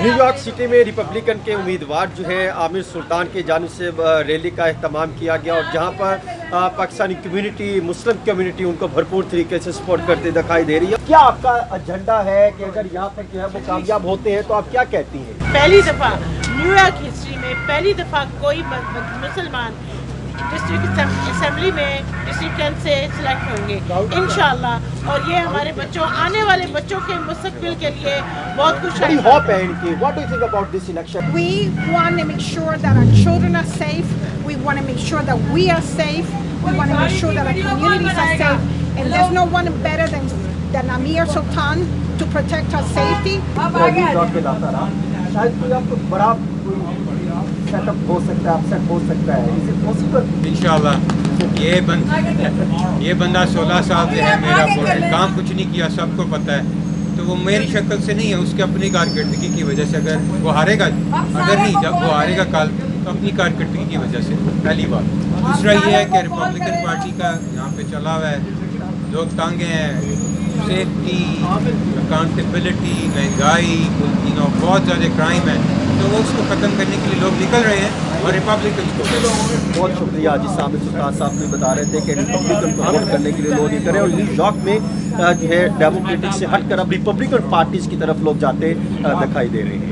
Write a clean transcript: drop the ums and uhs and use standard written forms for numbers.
New York city में Republican के उम्मीदवार जो है आमिर सुल्तान की जानिब से रैली का अहतमाम किया गया और जहां पर पाकिस्तानी कम्युनिटी मुस्लिम कम्युनिटी उनको भरपूर तरीके से सपोर्ट करते दिखाई दे रही है। क्या आपका एजेंडा है कि अगर यहाँ पर जो है वो कामयाब होते हैं तो आप क्या कहती हैं? पहली दफ़ा न्यूयॉर्क हिस्ट्री में पहली दफ़ा कोई मुसलमान डिस्ट्रिक्ट असेंबली में डिस्ट्रिक्ट से सिलेक्ट होंगे इंशाल्लाह। और ये हमारे बच्चों आने वाले बच्चों के मुस्तकबिल के लिए बहुत कुछ बड़ी होप है इनकी। What do you think about this election? We want to make sure that our children are safe. We want to make sure that we are safe. We want to make sure that our communities are safe. And there's no one better than Amir Sultan to protect our safety. शायद कोई आपको बड़ा setup हो सकता है, upset हो सकता है, इज इट पॉसिबल? इंशाल्लाह ये बंदा 16 साल से है मेरा, काम कुछ नहीं किया, सबको पता है। तो वो मेरी शक्ल से नहीं है, उसके अपनी कारकर्दगी की वजह से अगर वो हारेगा, अगर नहीं जब वो हारेगा कल तो अपनी कारकर्दगी की वजह से, पहली बात। दूसरा ये है कि रिपब्लिकन पार्टी का यहाँ पे चला हुआ है, लोग तंग हैं, सेफ्टी, अकाउंटेबिलिटी, महंगाई, बहुत ज़्यादा क्राइम है, तो वो उसको ख़त्म करने के लिए लोग निकल रहे हैं और रिपब्लिकन को। बहुत शुक्रिया जी। आमिर सुल्तान साहब भी बता रहे थे कि रिपब्लिकन को वोट करने के लिए लोग ये करें और न्यूयॉर्क में जो है डेमोक्रेटिक से हटकर अब रिपब्लिकन पार्टीज़ की तरफ लोग जाते दिखाई दे रहे हैं।